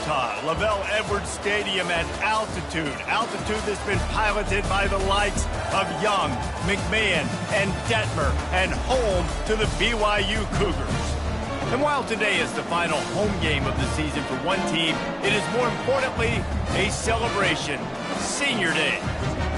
Utah, Lavelle Edwards Stadium at altitude. Altitude that's been piloted by the likes of Young, McMahon, and Detmer, and home to the BYU Cougars. And while today is the final home game of the season for one team, it is more importantly a celebration, Senior Day,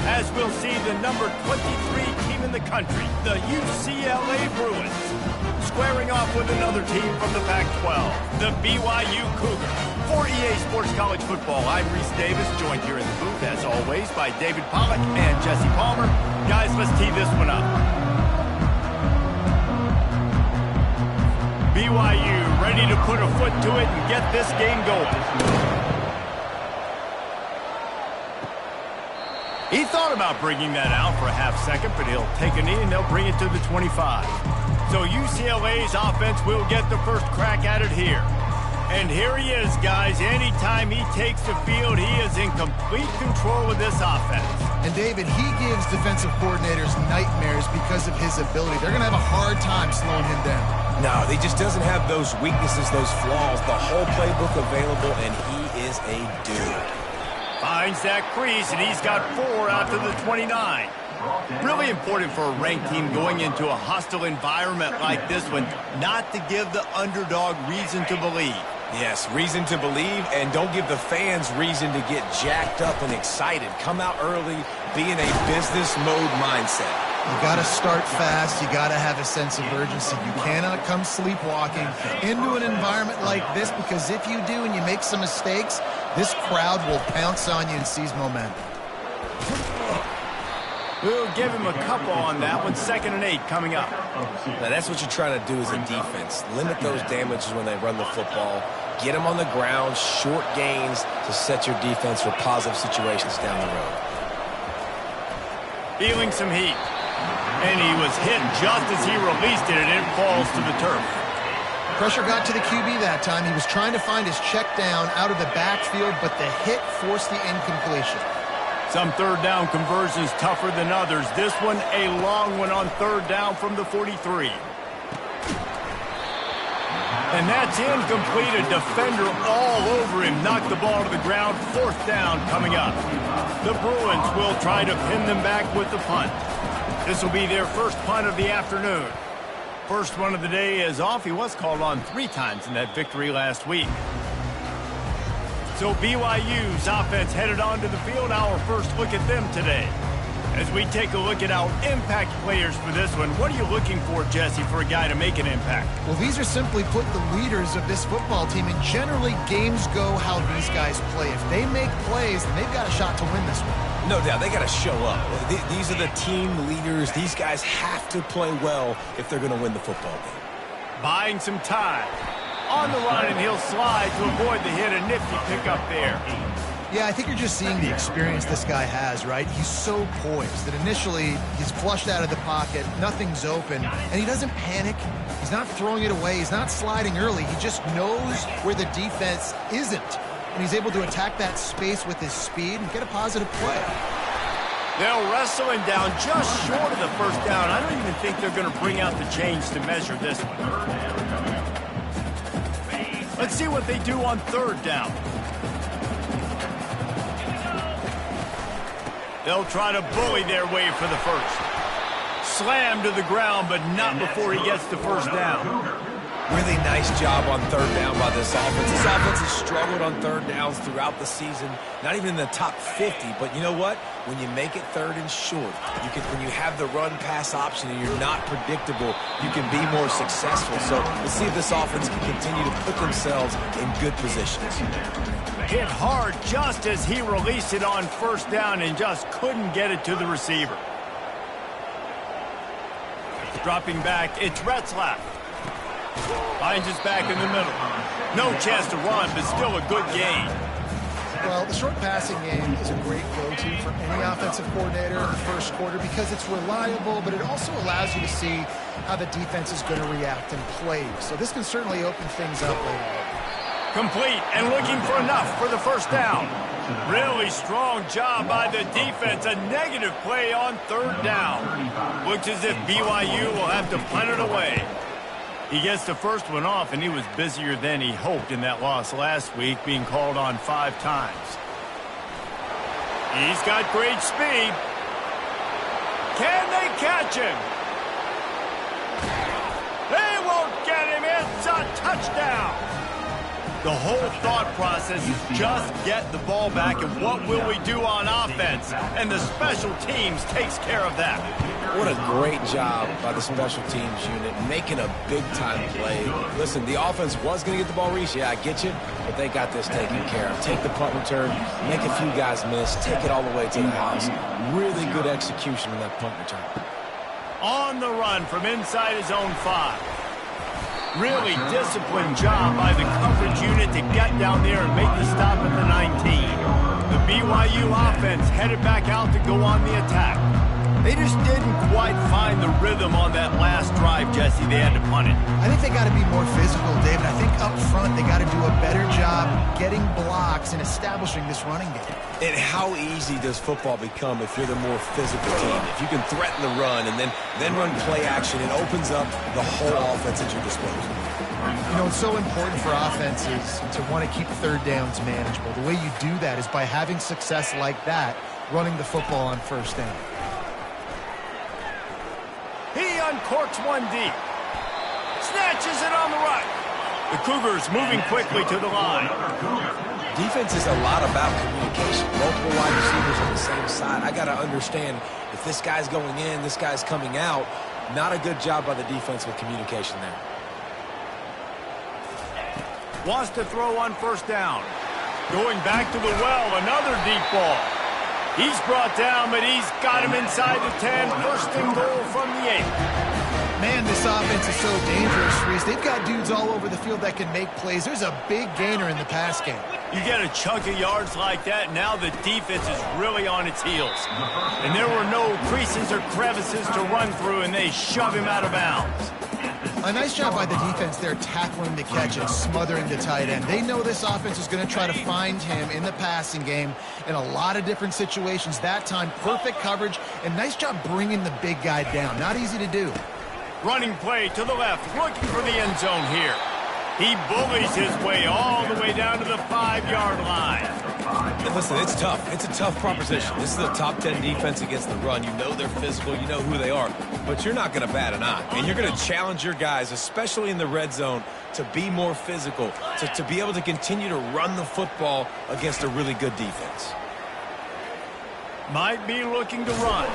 as we'll see the number 23 team in the country, the UCLA Bruins, squaring off with another team from the Pac-12, the BYU Cougars. For EA Sports College Football, I'm Reese Davis, joined here in the booth, as always, by David Pollack and Jesse Palmer. Guys, let's tee this one up. BYU ready to put a foot to it and get this game going. He thought about bringing that out for a half second, but he'll take a knee and they'll bring it to the 25. So UCLA's offense will get the first crack at it here. And here he is, guys. Anytime he takes the field, he is in complete control of this offense. And David, he gives defensive coordinators nightmares because of his ability. They're going to have a hard time slowing him down. No, he just doesn't have those weaknesses, those flaws, the whole playbook available, and he is a dude. Finds that crease, and he's got 4 out to the 29. Really important for a ranked team going into a hostile environment like this one, not to give the underdog reason to believe. Yes, reason to believe, and don't give the fans reason to get jacked up and excited. Come out early, be in a business mode mindset. You got to start fast. You got to have a sense of urgency. You cannot come sleepwalking into an environment like this, because if you do and you make some mistakes, this crowd will pounce on you and seize momentum. We'll give him a couple on that one. 2nd and 8 coming up. Now that's what you're trying to do as a defense. Limit those damages when they run the football. Get them on the ground, short gains to set your defense for positive situations down the road. Feeling some heat. And he was hit just as he released it, and it falls to the turf. Pressure got to the QB that time. He was trying to find his check down out of the backfield, but the hit forced the incompletion. Some third down conversions tougher than others. This one, a long one on 3rd down from the 43. And that's incomplete. A defender all over him. Knocked the ball to the ground. 4th down coming up. The Bruins will try to pin them back with the punt. This will be their first punt of the afternoon. First one of the day is off. He was called on 3 times in that victory last week. So BYU's offense headed onto the field. Our first look at them today. As we take a look at our impact players for this one, what are you looking for, Jesse, for a guy to make an impact? Well, these are simply put the leaders of this football team, and generally games go how these guys play. If they make plays, then they've got a shot to win this one. No doubt, they got to show up. These are the team leaders. These guys have to play well if they're going to win the football game. Buying some time. On the run, and he'll slide to avoid the hit. A nifty pickup there. Yeah, I think you're just seeing the experience this guy has, right? He's so poised that initially he's flushed out of the pocket, nothing's open, and he doesn't panic. He's not throwing it away. He's not sliding early. He just knows where the defense isn't, and he's able to attack that space with his speed and get a positive play. They'll wrestle him down just short of the 1st down. I don't even think they're going to bring out the chains to measure this one. Let's see what they do on 3rd down. They'll try to bully their way for the first. Slam to the ground, but not before he gets the 1st down. Really nice job on 3rd down by this offense. This offense has struggled on 3rd downs throughout the season. Not even in the top 50, but you know what? When you make it 3rd and short, when you have the run-pass option and you're not predictable, you can be more successful. So let's see if this offense can continue to put themselves in good positions. Hit hard just as he released it on 1st down and just couldn't get it to the receiver. Dropping back, it's Retzlaff. Finds his back in the middle. No chance to run, but still a good gain. Well, the short passing game is a great go-to for any offensive coordinator in the 1st quarter because it's reliable, but it also allows you to see how the defense is going to react and play. So this can certainly open things up later. Complete and looking for enough for the 1st down. Really strong job by the defense. A negative play on 3rd down. Looks as if BYU will have to punt it away. He gets the first one off, and he was busier than he hoped in that loss last week, being called on 5 times. He's got great speed. Can they catch him? They won't get him. It's a touchdown. The whole thought process is just get the ball back, and what will we do on offense? And the special teams takes care of that. What a great job by the special teams unit, making a big-time play. Listen, the offense was going to get the ball reached. Yeah, I get you, but they got this taken care of. Take the punt return, make a few guys miss, take it all the way to the house. Really good execution in that punt return. On the run from inside his own 5. Really disciplined job by the coverage unit to get down there and make the stop at the 19. The BYU offense headed back out to go on the attack. They just didn't quite find the rhythm on that last drive, Jesse. They had to punt it. I think they got to be more physical, David. I think up front they got to do a better job getting blocks and establishing this running game. And how easy does football become if you're the more physical team? If you can threaten the run and then run play action, it opens up the whole offense at your disposal. You know, it's so important for offenses to want to keep third downs manageable. The way you do that is by having success like that, running the football on first down. He uncorks one deep. Snatches it on the right. The Cougars moving quickly to the line. Defense is a lot about communication. Multiple wide receivers on the same side. I got to understand if this guy's going in, this guy's coming out. Not a good job by the defense with communication there. Wants to throw on first down. Going back to the well, another deep ball. He's brought down, but he's got him inside the 10. First and goal from the 8. Man, this offense is so dangerous, Reese. They've got dudes all over the field that can make plays. There's a big gainer in the pass game. You get a chunk of yards like that, now the defense is really on its heels. And there were no creases or crevices to run through, and they shove him out of bounds. A nice job by the defense there tackling the catch and smothering the tight end. They know this offense is going to try to find him in the passing game in a lot of different situations. That time, perfect coverage, and nice job bringing the big guy down. Not easy to do. Running play to the left, looking for the end zone here. He bullies his way all the way down to the 5-yard line. And listen, it's tough. It's a tough proposition. This is a top 10 defense against the run. You know they're physical. You know who they are. But you're not going to bat an eye. And you're going to challenge your guys, especially in the red zone, to be more physical, to be able to continue to run the football against a really good defense. Might be looking to run.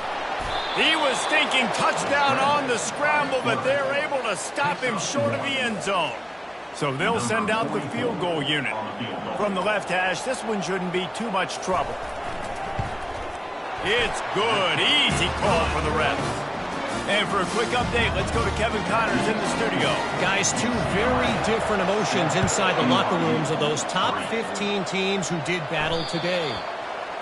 He was thinking touchdown on the scramble, but they're able to stop him short of the end zone. So they'll send out the field goal unit. From the left hash, this one shouldn't be too much trouble. It's good. Easy call for the refs. And for a quick update, let's go to Kevin Connors in the studio. Guys, 2 very different emotions inside the locker rooms of those top 15 teams who did battle today.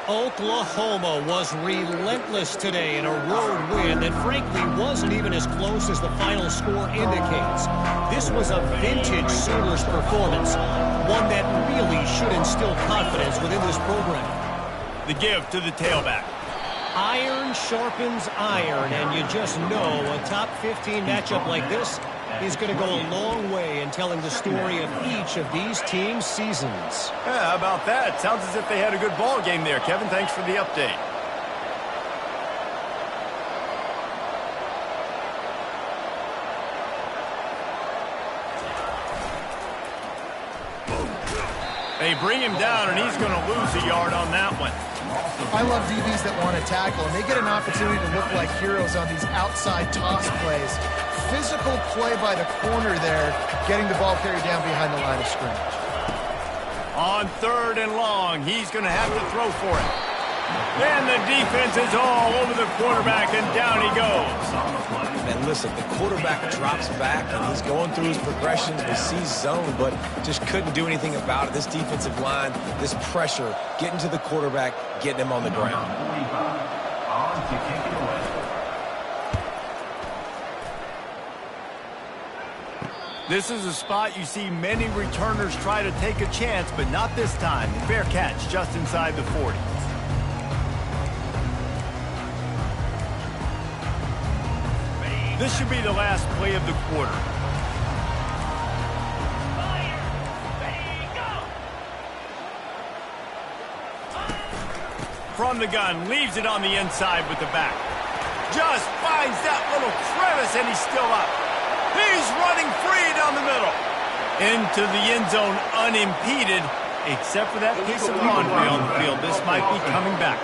Oklahoma was relentless today in a road win that frankly wasn't even as close as the final score indicates. This was a vintage Sooners performance, one that really should instill confidence within this program. The give to the tailback. Iron sharpens iron, and you just know a top 15 matchup like this is going to go a long way in telling the story of each of these teams' seasons. Yeah, how about that? Sounds as if they had a good ball game there. Kevin, thanks for the update. They bring him down, and he's going to lose a yard on that one. I love DBs that want to tackle, and they get an opportunity to look like heroes on these outside toss plays. Physical play by the corner there, getting the ball carried down behind the line of scrimmage. On 3rd and long, he's going to have to throw for it. And the defense is all over the quarterback, and down he goes. And listen, the quarterback drops back, and he's going through his progressions. He sees zone, but just couldn't do anything about it. This defensive line, this pressure, getting to the quarterback, getting him on the ground. This is a spot you see many returners try to take a chance, but not this time. The fair catch just inside the 40. This should be the last play of the quarter. from the gun, leaves it on the inside with the back. Just finds that little crevice, and he's still up. He's running free down the middle. Into the end zone unimpeded, except for that piece of laundry on the field. This might be coming back.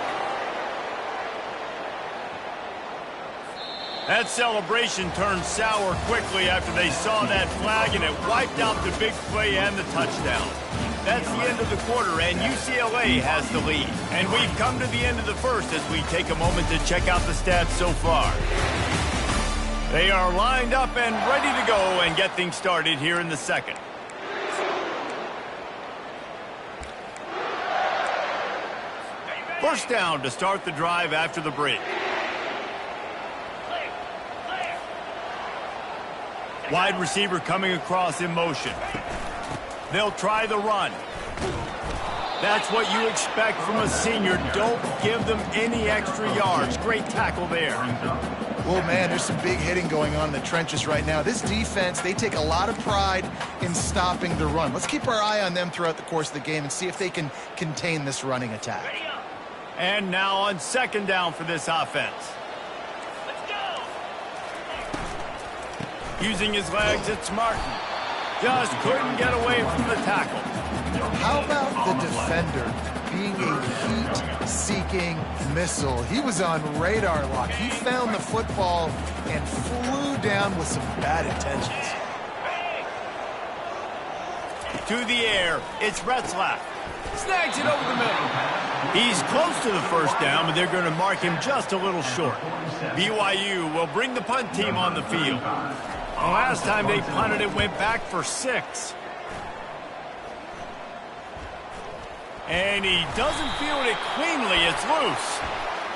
That celebration turned sour quickly after they saw that flag, and it wiped out the big play and the touchdown. That's the end of the quarter, and UCLA has the lead. And we've come to the end of the first as we take a moment to check out the stats so far. They are lined up and ready to go and get things started here in the second. First down to start the drive after the break. Wide receiver coming across in motion. They'll try the run. That's what you expect from a senior. Don't give them any extra yards. Great tackle there. Oh, man, there's some big hitting going on in the trenches right now. This defense, they take a lot of pride in stopping the run. Let's keep our eye on them throughout the course of the game and see if they can contain this running attack. And now on second down for this offense. Using his legs, it's Martin. Just couldn't get away from the tackle. How about the defender being a heat-seeking missile? He was on radar lock. He found the football and flew down with some bad intentions. To the air, it's Retzlaff. Snags it over the middle. He's close to the first down, but they're going to mark him just a little short. BYU will bring the punt team on the field. The last time they punted, it went back for 6. And he doesn't field it cleanly. It's loose.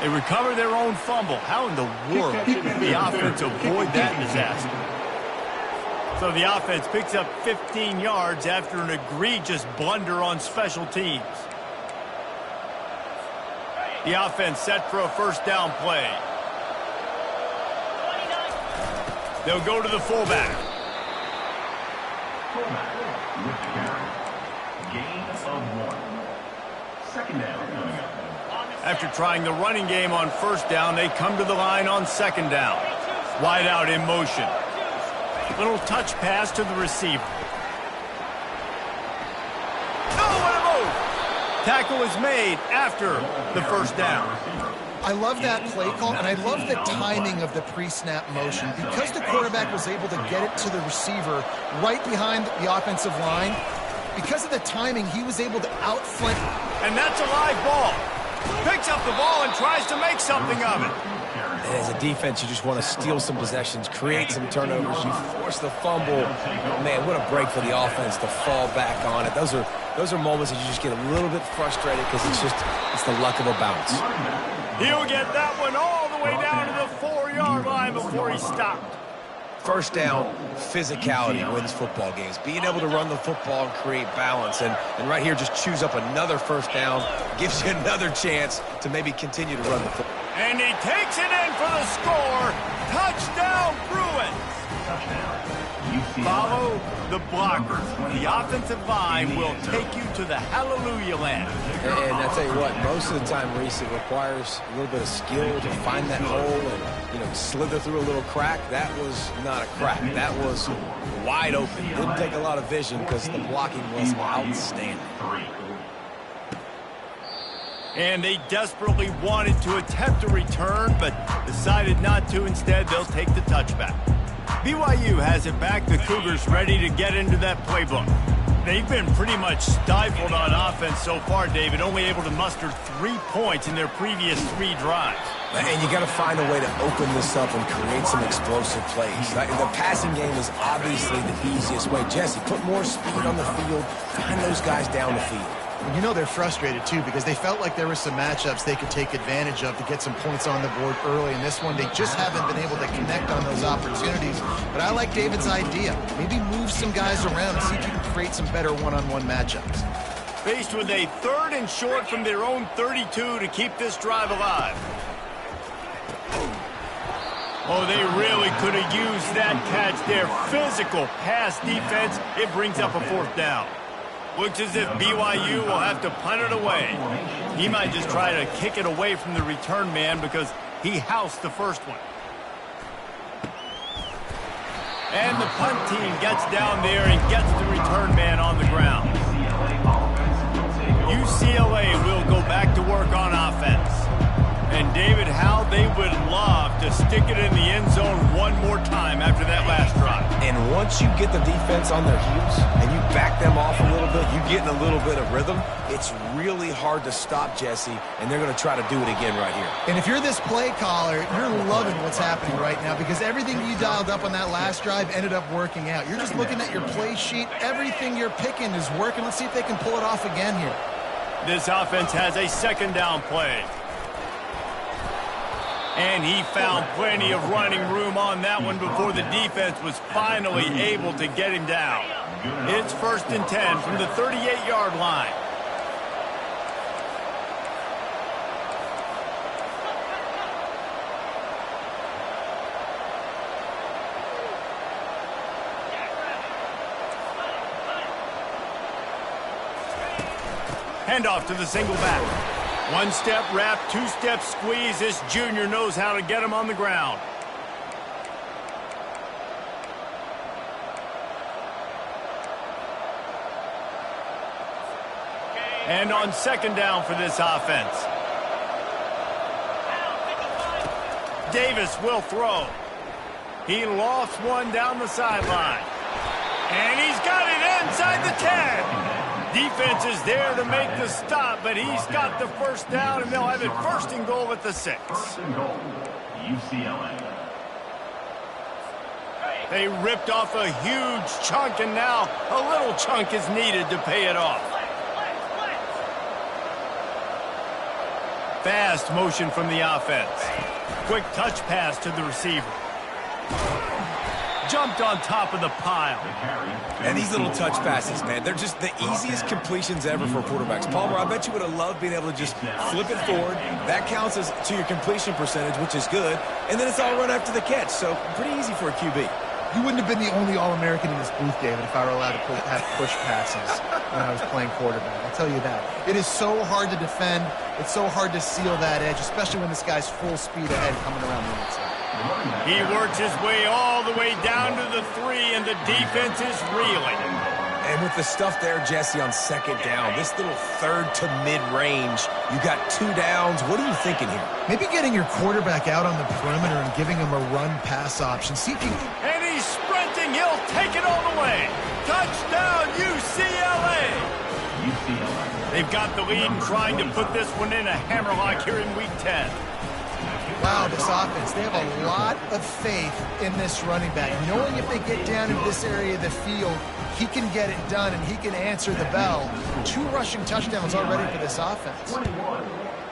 They recover their own fumble. How in the world did the offense avoid that disaster? So the offense picks up 15 yards after an egregious blunder on special teams. The offense set for a first down play. They'll go to the fullback. Gain of 1. Second down. After trying the running game on first down, they come to the line on second down. Wide out in motion. Little touch pass to the receiver. Oh, what a move! Tackle is made after the first down. I love that play call, and I love the timing of the pre-snap motion. Because the quarterback was able to get it to the receiver right behind the offensive line, because of the timing, he was able to outflank. And that's a live ball. Picks up the ball and tries to make something of it. And as a defense, you just want to steal some possessions, create some turnovers. You force the fumble. Man, what a break for the offense to fall back on it. Those are moments that you just get a little bit frustrated because it's the luck of a bounce. He'll get that one all the way down to the 4-yard line before he stopped. First down, physicality wins football games. Being able to run the football and create balance. And right here, just choose up another first down. Gives you another chance to maybe continue to run the football. And he takes it in for the score. Touchdown, Bruins. Follow the blockers. The offensive line will take you to the hallelujah land. And I tell you what, most of the time, Reese, it requires a little bit of skill to find that hole and, slither through a little crack. That was not a crack. That was wide open. Didn't take a lot of vision because the blocking was outstanding. And they desperately wanted to attempt a return, but decided not to. Instead, they'll take the touchback. BYU has it back. The Cougars ready to get into that playbook. They've been pretty much stifled on offense so far, David, only able to muster 3 points in their previous 3 drives. And you got to find a way to open this up and create some explosive plays. The passing game is obviously the easiest way. Jesse, put more speed on the field. Find those guys down the field. And they're frustrated, too, because they felt like there were some matchups they could take advantage of to get some points on the board early. In this one, they just haven't been able to connect on those opportunities. But I like David's idea. Maybe move some guys around and see if you can create some better one-on-one matchups. Faced with a 3rd and short from their own 32 to keep this drive alive. Oh, they really could have used that catch there. Physical pass defense. It brings up a 4th down. Looks as if BYU will have to punt it away. He might just try to kick it away from the return man because he housed the first one. And the punt team gets down there and gets the return man on the ground. UCLA will go back to work on offense. And David, how they would love to stick it in the end zone one more time after that last drive. And once you get the defense on their heels and you back them off a little bit, you get in a little bit of rhythm, it's really hard to stop, Jesse, and they're going to try to do it again right here. And if you're this play caller, you're loving what's happening right now because everything you dialed up on that last drive ended up working out. You're just looking at your play sheet. Everything you're picking is working. Let's see if they can pull it off again here. This offense has a second down play. And he found plenty of running room on that one before the defense was finally able to get him down. It's 1st and 10 from the 38-yard line. Handoff to the single back. One-step wrap, two-step squeeze. This junior knows how to get him on the ground. And on second down for this offense. Davis will throw. He lost one down the sideline. And he's got it inside the 10. Defense is there to make the stop, but he's got the first down, and they'll have it 1st and goal at the 6. 1st and goal, UCLA. They ripped off a huge chunk, and now a little chunk is needed to pay it off. Fast motion from the offense. Quick touch pass to the receiver. Jumped on top of the pile. And these little touch passes, man, they're just the easiest completions ever for quarterbacks. Palmer, I bet you would have loved being able to just flip it forward. That counts as to your completion percentage, which is good. And then it's all run after the catch, so pretty easy for a QB. You wouldn't have been the only All-American in this booth, David, if I were allowed to have push passes when I was playing quarterback. I'll tell you that. It is so hard to defend. It's so hard to seal that edge, especially when this guy's full speed ahead coming around the inside. He works his way all the way down to the 3, and the defense is reeling. And with the stuff there, Jesse, on second down, this little third to mid-range, you got 2 downs. What are you thinking here? Maybe getting your quarterback out on the perimeter and giving him a run-pass option. See if you can... And he's sprinting. He'll take it all the way. Touchdown, UCLA. UCLA. They've got the lead and trying to put this one in a hammerlock here in Week 10. Wow, this offense, they have a lot of faith in this running back. Knowing if they get down into this area of the field, he can get it done and he can answer the bell. 2 rushing touchdowns already for this offense. 21,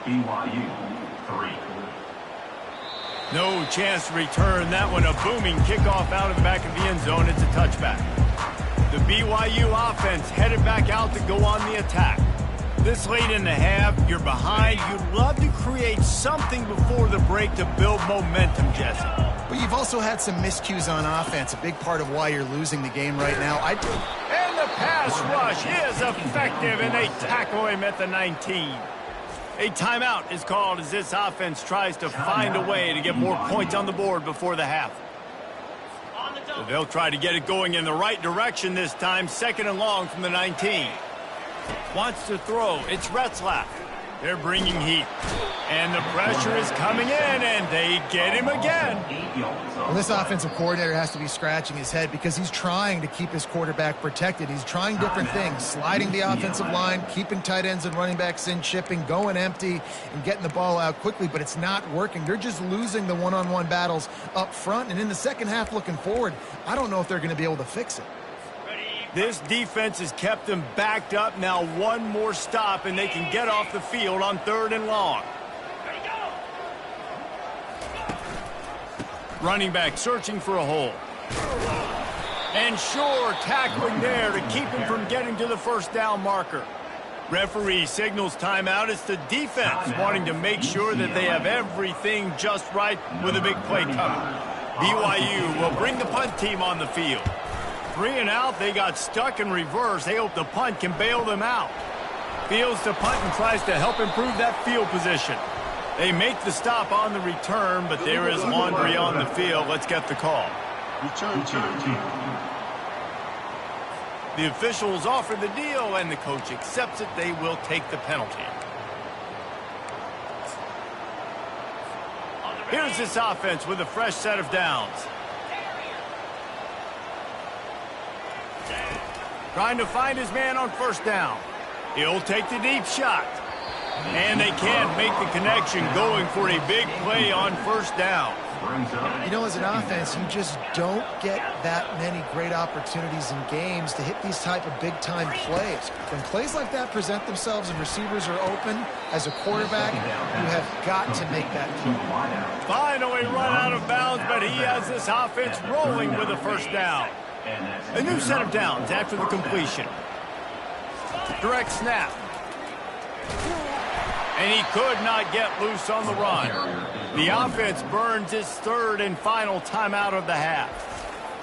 BYU, 3. No chance to return that one. A booming kickoff out of the back of the end zone. It's a touchback. The BYU offense headed back out to go on the attack. This late in the half, you're behind. You'd love to create something before the break to build momentum, Jesse. But you've also had some miscues on offense, a big part of why you're losing the game right now. And the pass rush is effective, and they tackle him at the 19. A timeout is called as this offense tries to find a way to get more points on the board before the half. So they'll try to get it going in the right direction this time. 2nd and long from the 19. Wants to throw. It's Retzlaff. They're bringing heat. And the pressure is coming in, and they get him again. Well, this offensive coordinator has to be scratching his head because he's trying to keep his quarterback protected. He's trying different things, sliding the offensive line, keeping tight ends and running backs in, chipping, going empty, and getting the ball out quickly, but it's not working. They're just losing the one-on-one battles up front, and in the second half looking forward, I don't know if they're going to be able to fix it. This defense has kept them backed up. Now one more stop, and they can get off the field on 3rd and long. Running back searching for a hole. And Shore tackling there to keep him from getting to the first down marker. Referee signals timeout. It's the defense wanting to make sure that they have everything just right with a big play coming. BYU will bring the punt team on the field. 3 and out, they got stuck in reverse. They hope the punt can bail them out. Fields the punt and tries to help improve that field position. They make the stop on the return, but there is laundry on the field. Let's get the call. Return team. The officials offer the deal, and the coach accepts it. They will take the penalty. Here's this offense with a fresh set of downs. Trying to find his man on first down. He'll take the deep shot. And they can't make the connection, going for a big play on first down. You know, as an offense, you just don't get that many great opportunities in games to hit these type of big-time plays. When plays like that present themselves and receivers are open, as a quarterback, you have got to make that play. Finally run out of bounds, but he has this offense rolling with a first down. A new set of downs after the completion. Direct snap. And he could not get loose on the run. The offense burns its third and final timeout of the half.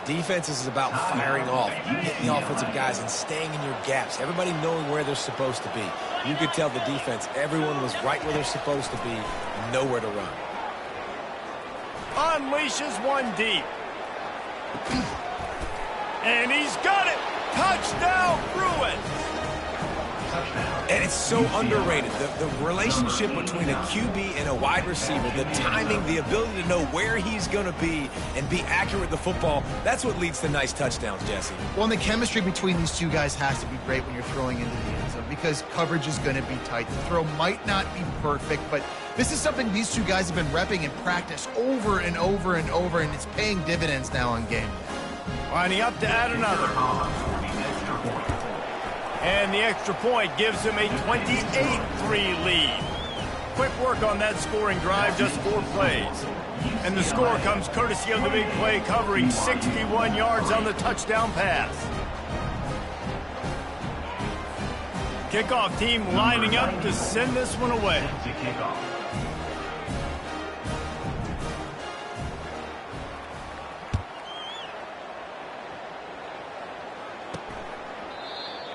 Defense is about firing off, hitting the offensive guys and staying in your gaps. Everybody knowing where they're supposed to be. You could tell the defense, everyone was right where they're supposed to be, nowhere to run. Unleashes one deep. And he's got it. Touchdown, Bruins. And it's so underrated. The relationship between a QB and a wide receiver, the timing, the ability to know where he's going to be and be accurate with the football, that's what leads to nice touchdowns, Jesse. Well, and the chemistry between these two guys has to be great when you're throwing into the end zone because coverage is going to be tight. The throw might not be perfect, but this is something these two guys have been repping in practice over and over and over, and it's paying dividends now on game day. Lining up to add another. And the extra point gives him a 28-3 lead. Quick work on that scoring drive, just 4 plays. And the score comes courtesy of the big play, covering 61 yards on the touchdown pass. Kickoff team lining up to send this one away.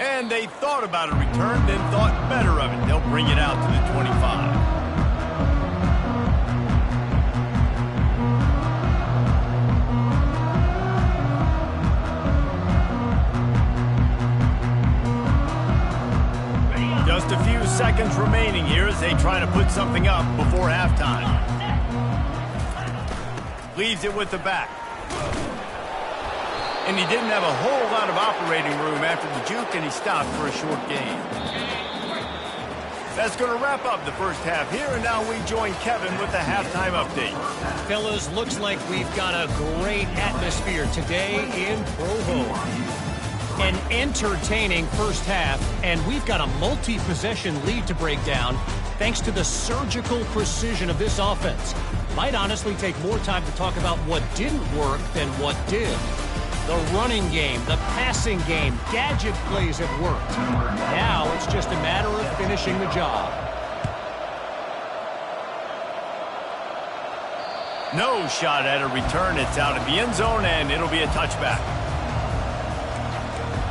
And they thought about a return, then thought better of it. They'll bring it out to the 25. Just a few seconds remaining here as they try to put something up before halftime. Leaves it with the back. And he didn't have a whole lot of operating room after the juke, and he stopped for a short gain. That's going to wrap up the first half here, and now we join Kevin with the halftime update. Fellas, looks like we've got a great atmosphere today in Provo. An entertaining first half, and we've got a multi-possession lead to break down thanks to the surgical precision of this offense. Might honestly take more time to talk about what didn't work than what did. The running game, the passing game, gadget plays have worked. Now it's just a matter of finishing the job. No shot at a return. It's out of the end zone, and it'll be a touchback.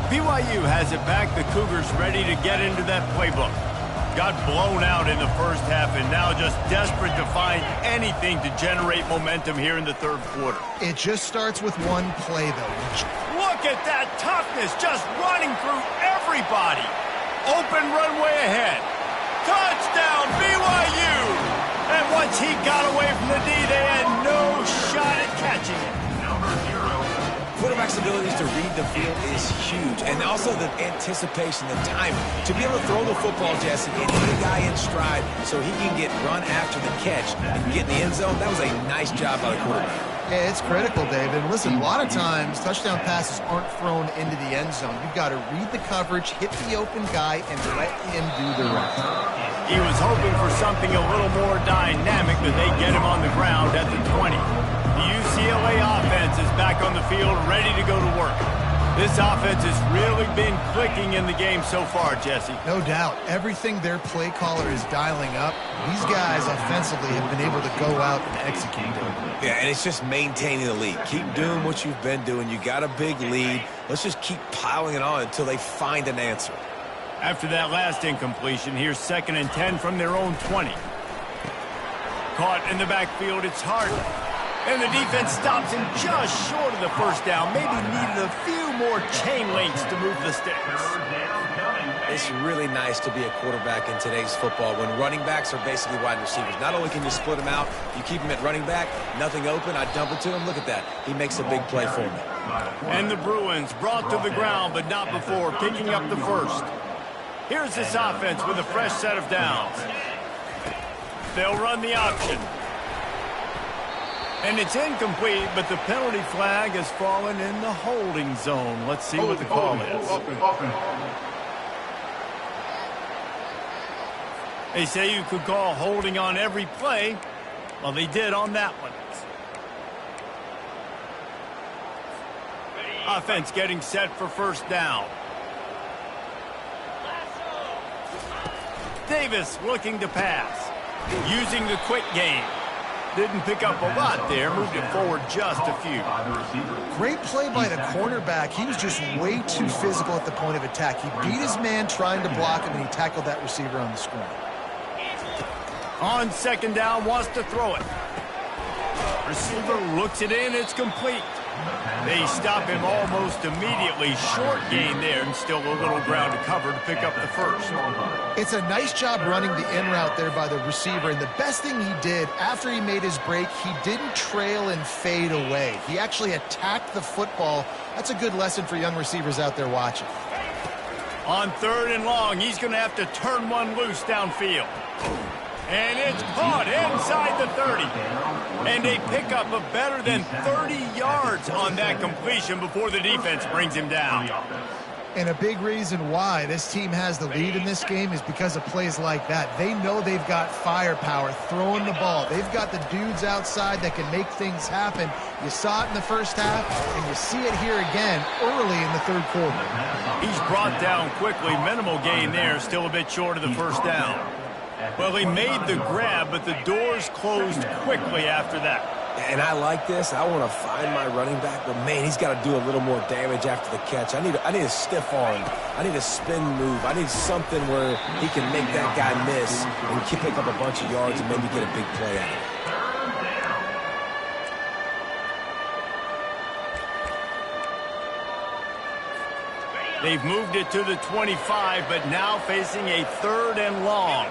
BYU has it back. The Cougars ready to get into that playbook. Got blown out in the first half and now just desperate to find anything to generate momentum here in the third quarter. It just starts with one play, though. Look at that toughness, just running through everybody. Open runway ahead. Touchdown, BYU! And once he got away from the D, they had no shot at catching it. Quarterback's abilities to read the field is huge, and also the anticipation, the timing. To be able to throw the football, Jesse, and hit a guy in stride so he can get run after the catch and get in the end zone, that was a nice job by the quarterback. Yeah, it's critical, David. Listen, a lot of times touchdown passes aren't thrown into the end zone. You've got to read the coverage, hit the open guy, and let him do the rest. He was hoping for something a little more dynamic, but they get him on the ground at the 20. The UCLA offense is back on the field, ready to go to work. This offense has really been clicking in the game so far, Jesse. No doubt. Everything their play caller is dialing up, these guys offensively have been able to go out and execute. Yeah, and it's just maintaining the lead. Keep doing what you've been doing. You got a big lead. Let's just keep piling it on until they find an answer. After that last incompletion, here's 2nd and 10 from their own 20. Caught in the backfield, it's Hart. And the defense stops him just short of the first down. Maybe needed a few more chain links to move the sticks. It's really nice to be a quarterback in today's football when running backs are basically wide receivers. Not only can you split them out, you keep them at running back, nothing open, I dump it to him. Look at that. He makes a big play for me. And the Bruins brought to the ground, but not before picking up the first. Here's this offense with a fresh set of downs. They'll run the option. And it's incomplete, but the penalty flag has fallen in the holding zone. Let's see what the call is. They say you could call holding on every play. Well, they did on that one. Offense getting set for first down. Davis looking to pass. Using the quick game. Didn't pick up a lot there. Moved it forward just a few. Great play by the cornerback. He was just way too physical at the point of attack. He beat his man trying to block him, and he tackled that receiver on the screen. On 2nd down, wants to throw it. Receiver looks it in. It's complete. They stop him almost immediately. Short gain there, and still a little ground to cover to pick up the first. It's a nice job running the in route there by the receiver, and the best thing he did after he made his break, he didn't trail and fade away. He actually attacked the football. That's a good lesson for young receivers out there watching. On 3rd and long, he's going to have to turn one loose downfield. And it's caught inside the 30. And a pickup of better than 30 yards on that completion before the defense brings him down. And a big reason why this team has the lead in this game is because of plays like that. They know they've got firepower throwing the ball. They've got the dudes outside that can make things happen. You saw it in the first half, and you see it here again early in the 3rd quarter. He's brought down quickly. Minimal gain there, still a bit short of the first down. Well, he made the grab, but the doors closed quickly after that. And I like this. I want to find my running back, but, man, he's got to do a little more damage after the catch. I need a stiff arm. I need a spin move. I need something where he can make that guy miss and pick up a bunch of yards and maybe get a big play out of it. They've moved it to the 25, but now facing a 3rd and long.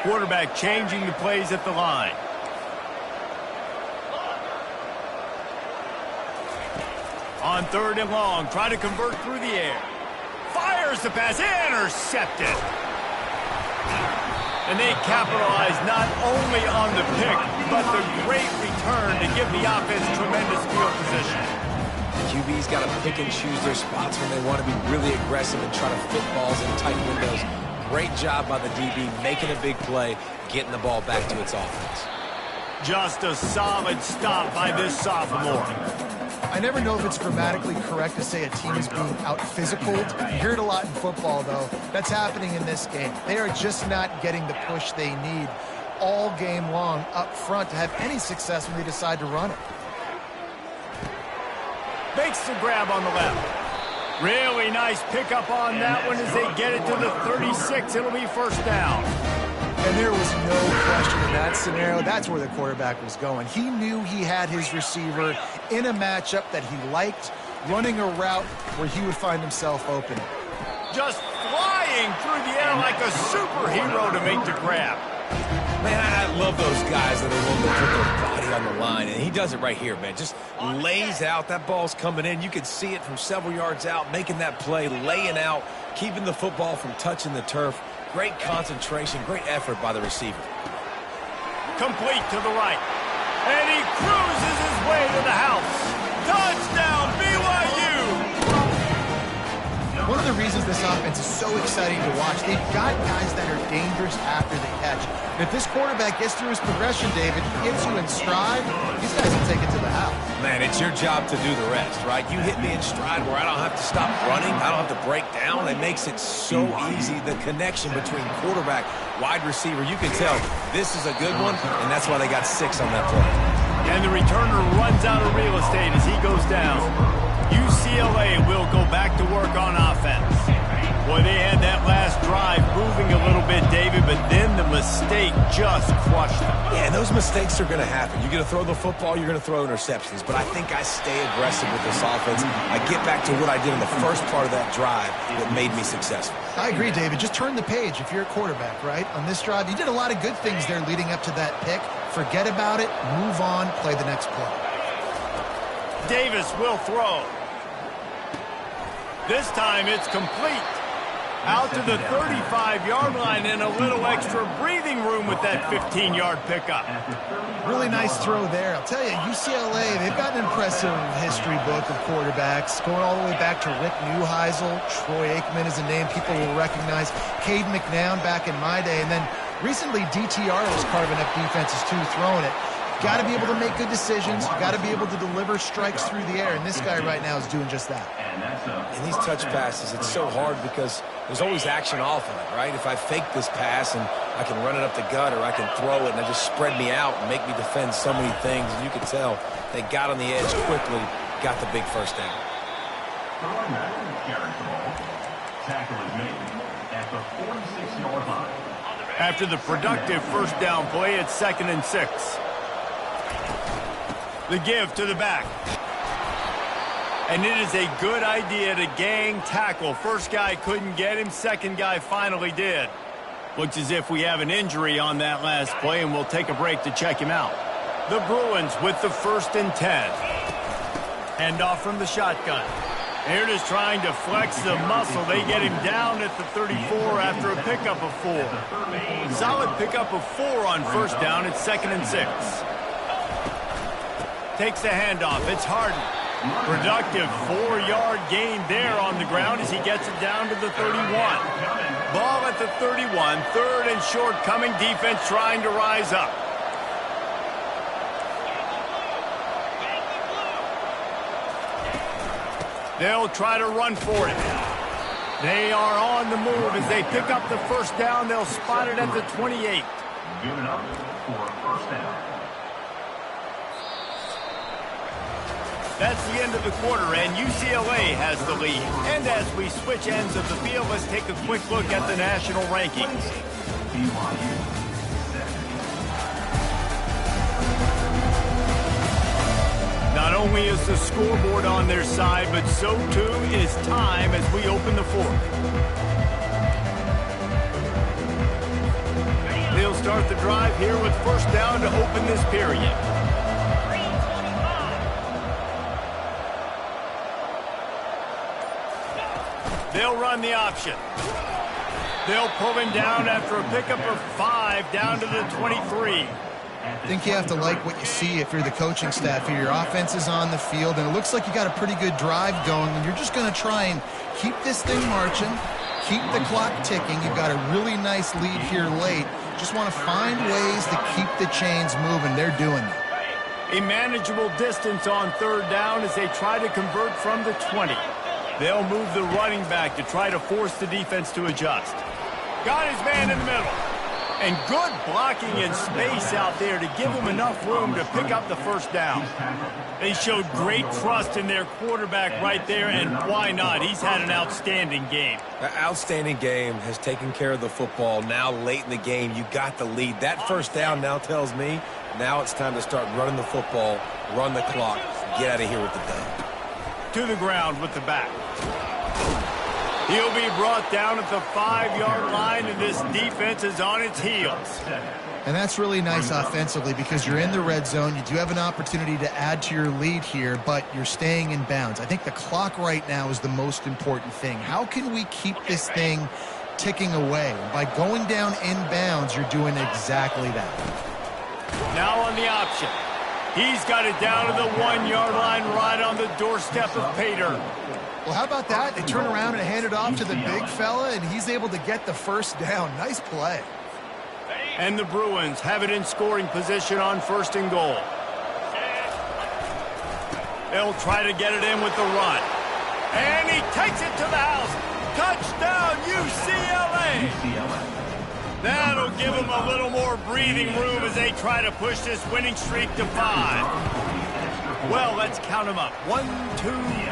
Quarterback changing the plays at the line. On 3rd and long, trying to convert through the air. Fires the pass, intercepted. And they capitalize not only on the pick, but the great return to give the offense tremendous field position. QB's got to pick and choose their spots when they want to be really aggressive and try to fit balls in tight windows. Great job by the DB, making a big play, getting the ball back to its offense. Just a solid stop by this sophomore. I never know if it's grammatically correct to say a team is being out-physicaled. You hear it a lot in football, though. That's happening in this game. They are just not getting the push they need all game long up front to have any success when they decide to run it. Makes the grab on the left. Really nice pickup on that one as they get it to the 36. It'll be first down. And there was no question in that scenario. That's where the quarterback was going. He knew he had his receiver in a matchup that he liked, running a route where he would find himself open. Just flying through the air like a superhero to make the grab. Man, I love those guys that are willing to put their body on the line, and he does it right here, man. Just lays out. That ball's coming in. You can see it from several yards out, making that play, laying out, keeping the football from touching the turf. Great concentration, great effort by the receiver. Complete to the right. And he cruises his way to the house. Touchdown, BYU! One of the reasons this offense is so exciting to watch. They've got guys that are dangerous after they catch. And if this quarterback gets through his progression, David, gets you in stride, these guys will take it to the house. Man, it's your job to do the rest, right? You hit me in stride where I don't have to stop running. I don't have to break down. It makes it so easy. The connection between quarterback, wide receiver, you can tell this is a good one, and that's why they got 6 on that play. And the returner runs out of real estate as he goes down. UCLA will go back to work on offense. Boy, they had that last drive moving a little bit, David, but then the mistake just crushed them. Yeah, and those mistakes are going to happen. You're going to throw the football, you're going to throw interceptions. But I think I stay aggressive with this offense. I get back to what I did in the first part of that drive that made me successful. I agree, David. Just turn the page if you're a quarterback, right? On this drive, you did a lot of good things there leading up to that pick. Forget about it, move on, play the next play. Davis will throw. This time it's complete. Out to the 35-yard line and a little extra breathing room with that 15-yard pickup. Really nice throw there. I'll tell you, UCLA, they've got an impressive history book of quarterbacks, going all the way back to Rick Neuheisel. Troy Aikman is a name people will recognize. Cade McNown back in my day. And then recently, DTR was carving up defenses too, throwing it. Got to be able to make good decisions. You got to be able to deliver strikes through the air, and this guy right now is doing just that. In these touch passes, it's so hard because there's always action off of it, right? If I fake this pass and I can run it up the gut or I can throw it and it just spread me out and make me defend so many things, and you can tell they got on the edge quickly, got the big first down. Tackle is made at the 46-yard line. After the productive first down play, it's 2nd and 6. The give to the back. And it is a good idea to gang tackle. First guy couldn't get him. Second guy finally did. Looks as if we have an injury on that last play, and we'll take a break to check him out. The Bruins with the 1st and 10. Hand off from the shotgun. They're just trying to flex the muscle. They get him down at the 34 after a pickup of 4. Solid pickup of 4 on first down. It's 2nd and 6. Takes the handoff. It's Harden. Productive 4-yard gain there on the ground as he gets it down to the 31. Ball at the 31. 3rd and short coming. Defense trying to rise up. They'll try to run for it. They are on the move as they pick up the first down. They'll spot it at the 28. Good enough for a first down. That's the end of the quarter, and UCLA has the lead. And as we switch ends of the field, let's take a quick look at the national rankings. Not only is the scoreboard on their side, but so too is time as we open the 4th. They'll start the drive here with first down to open this period. They'll run the option. They'll pull him down after a pickup of 5 down to the 23. I think you have to like what you see if you're the coaching staff here. Your offense is on the field, and it looks like you got a pretty good drive going, and you're just going to try and keep this thing marching, keep the clock ticking. You've got a really nice lead here late. Just want to find ways to keep the chains moving. They're doing that. A manageable distance on 3rd down as they try to convert from the 20. They'll move the running back to try to force the defense to adjust. Got his man in the middle. And good blocking in space out there to give him enough room to pick up the first down. They showed great trust in their quarterback right there, and why not? He's had an outstanding game. An outstanding game, has taken care of the football. Now late in the game, you got the lead. That first down now tells me now it's time to start running the football, run the clock, get out of here with the dub. To the ground with the back. He'll be brought down at the 5-yard line, and this defense is on its heels. And that's really nice offensively because you're in the red zone. You do have an opportunity to add to your lead here, but you're staying in bounds. I think the clock right now is the most important thing. How can we keep this thing ticking away? By going down in bounds, you're doing exactly that. Now on the option. He's got it down to the 1-yard line right on the doorstep of Pater. Well, how about that? They turn around and hand it off to the big fella, and he's able to get the first down. Nice play. And the Bruins have it in scoring position on 1st and goal. They'll try to get it in with the run. And he takes it to the house. Touchdown, UCLA! That'll give them a little more breathing room as they try to push this winning streak to 5. Well, let's count them up. 1, 2,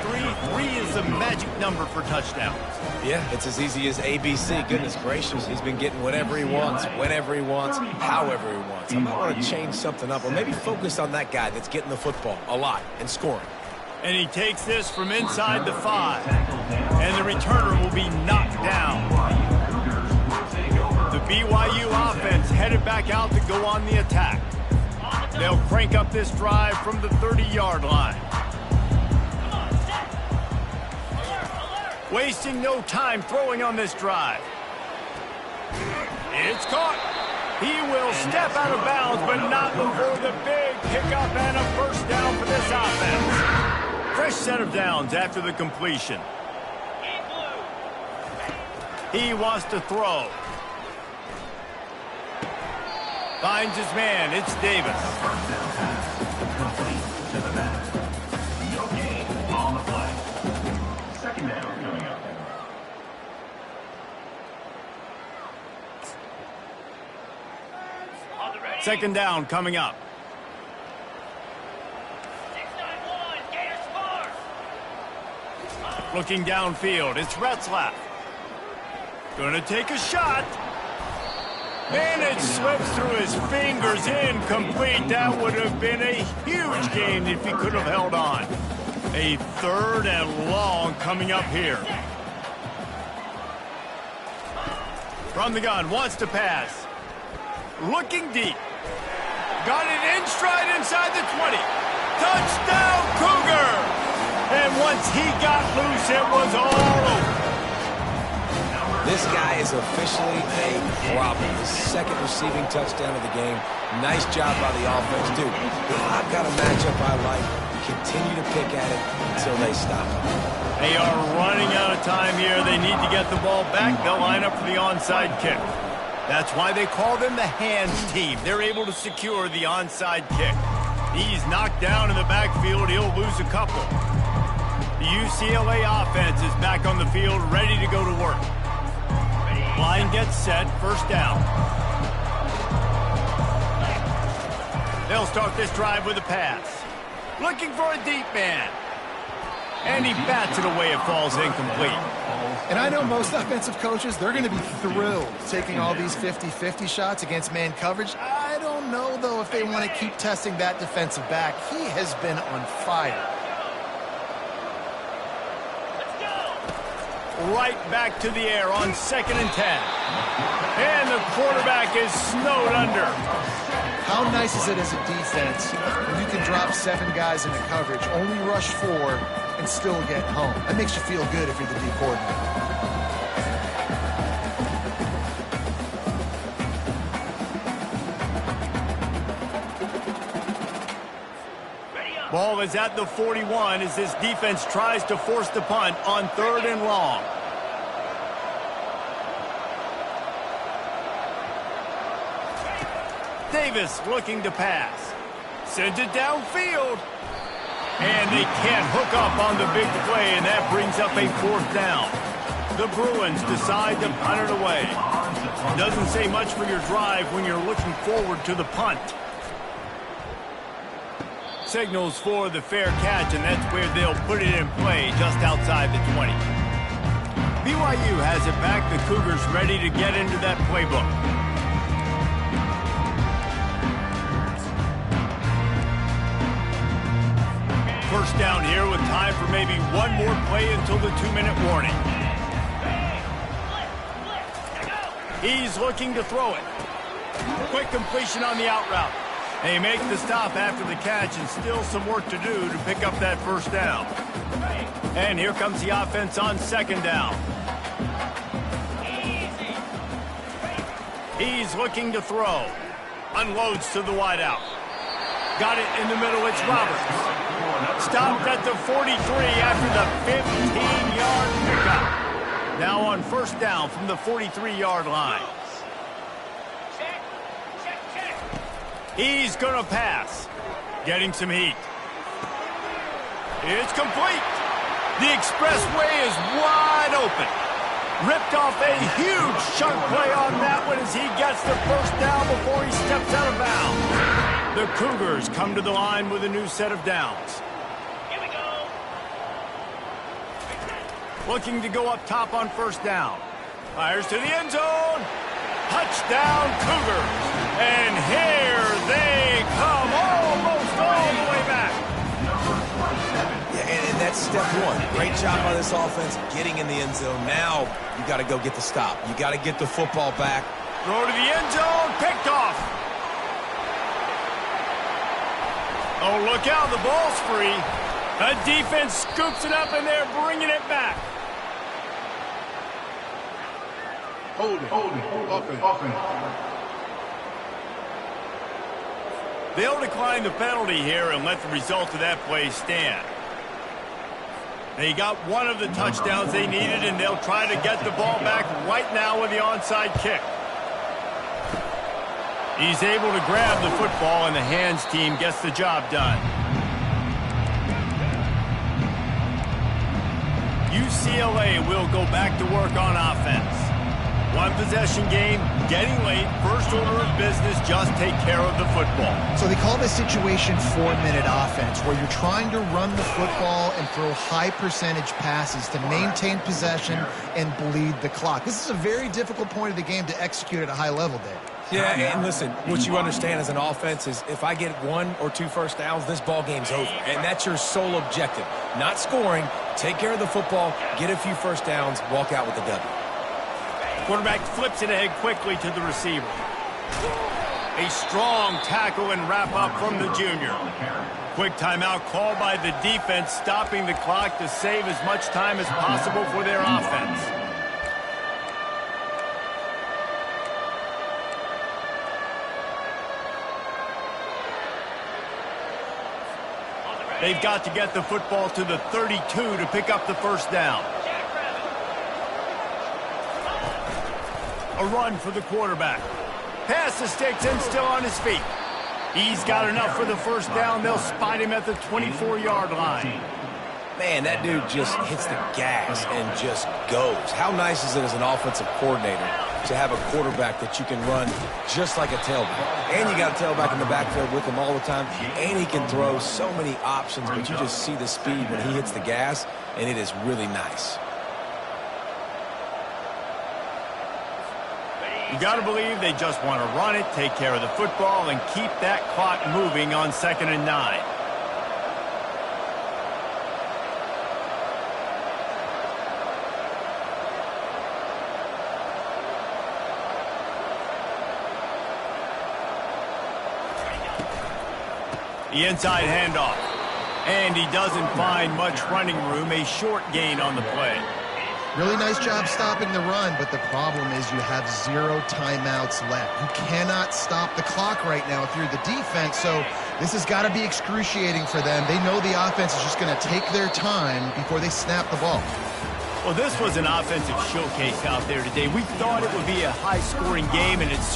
3. 3 is the magic number for touchdowns. Yeah, it's as easy as ABC. Goodness gracious, he's been getting whatever he wants, whenever he wants, however he wants. I might want to change something up or maybe focus on that guy that's getting the football a lot and scoring. And he takes this from inside the 5. And the returner will be knocked down. The BYU offense headed back out to go on the attack. They'll crank up this drive from the 30-yard line. Wasting no time throwing on this drive. It's caught. He will step out of bounds, but not before the big pickup and a first down for this offense. Fresh set of downs after the completion. He wants to throw. Finds his man. It's Davis. Complete to the back. No gain on the play. Second down coming up. Second down coming up. Looking downfield. It's Retzlaff. Gonna take a shot. And it slips through his fingers, incomplete. That would have been a huge gain if he could have held on. A 3rd and long coming up here. From the gun, wants to pass. Looking deep. Got it in stride inside the 20. Touchdown, Cougar! And once he got loose, it was all over. This guy is officially a problem. His 2nd receiving touchdown of the game. Nice job by the offense, too. If I've got a matchup I like, continue to pick at it until they stop. They are running out of time here. They need to get the ball back. They'll line up for the onside kick. That's why they call them the hands team. They're able to secure the onside kick. He's knocked down in the backfield. He'll lose a couple. The UCLA offense is back on the field, ready to go to work. Line gets set, first down. They'll start this drive with a pass. Looking for a deep man. And he bats it away. It falls incomplete. And I know most offensive coaches, they're going to be thrilled taking all these 50-50 shots against man coverage. I don't know, though, if they want to keep testing that defensive back. He has been on fire. Right back to the air on 2nd and 10. And the quarterback is snowed under. How nice is it as a defense when you can drop 7 guys into coverage, only rush 4, and still get home? That makes you feel good if you're the D coordinator. Ball is at the 41 as this defense tries to force the punt on 3rd and long. Davis looking to pass. Sends it downfield. And they can't hook up on the big play, and that brings up a 4th down. The Bruins decide to punt it away. Doesn't say much for your drive when you're looking forward to the punt. Signals for the fair catch, and that's where they'll put it in play just outside the 20. BYU has it back. The Cougars ready to get into that playbook. First down here with time for maybe one more play until the 2-minute warning. He's looking to throw it. Quick completion on the out route. They make the stop after the catch, and still some work to do to pick up that first down. And here comes the offense on 2nd down. He's looking to throw. Unloads to the wideout. Got it in the middle. It's Roberts. Stopped at the 43 after the 15-yard pickup. Now on first down from the 43-yard line. He's going to pass. Getting some heat. It's complete. The expressway is wide open. Ripped off a huge chunk play on that one as he gets the first down before he steps out of bounds. The Cougars come to the line with a new set of downs. Here we go. Looking to go up top on first down. Fires to the end zone. Touchdown Cougars. And here they come almost all the way back. Yeah, and that's step one. Great job by this offense getting in the end zone. Now you got to go get the stop. You got to get the football back. Throw to the end zone. Picked off. Oh, look out. The ball's free. The defense scoops it up, and they're bringing it back. Holding. Offense. They'll decline the penalty here and let the result of that play stand. They got one of the touchdowns they needed, and they'll try to get the ball back right now with the onside kick. He's able to grab the football, and the hands team gets the job done. UCLA will go back to work on offense. One possession game, getting late, first order of business, just take care of the football. So they call this situation 4-minute offense, where you're trying to run the football and throw high percentage passes to maintain possession and bleed the clock. This is a very difficult point of the game to execute at a high level, Dave. Yeah, and listen, what you understand as an offense is if I get 1 or 2 first downs, this ball game's over. And that's your sole objective. Not scoring, take care of the football, get a few first downs, walk out with the W. Quarterback flips it ahead quickly to the receiver. A strong tackle and wrap up from the junior. Quick timeout called by the defense, stopping the clock to save as much time as possible for their offense. They've got to get the football to the 32 to pick up the first down. A run for the quarterback. Pass the sticks and still on his feet. He's got enough for the first down. They'll spot him at the 24-yard line. Man, that dude just hits the gas and just goes. How nice is it as an offensive coordinator to have a quarterback that you can run just like a tailback? And you got a tailback in the backfield with him all the time. And he can throw so many options, but you just see the speed when he hits the gas, and it is really nice. You got to believe they just want to run it, take care of the football, and keep that clock moving on 2nd and 9. The inside handoff. And he doesn't find much running room. A short gain on the play. Really nice job stopping the run, but the problem is you have 0 timeouts left. You cannot stop the clock right now if you're the defense, so this has got to be excruciating for them. They know the offense is just going to take their time before they snap the ball. Well, this was an offensive showcase out there today. We thought it would be a high-scoring game, and it's certainly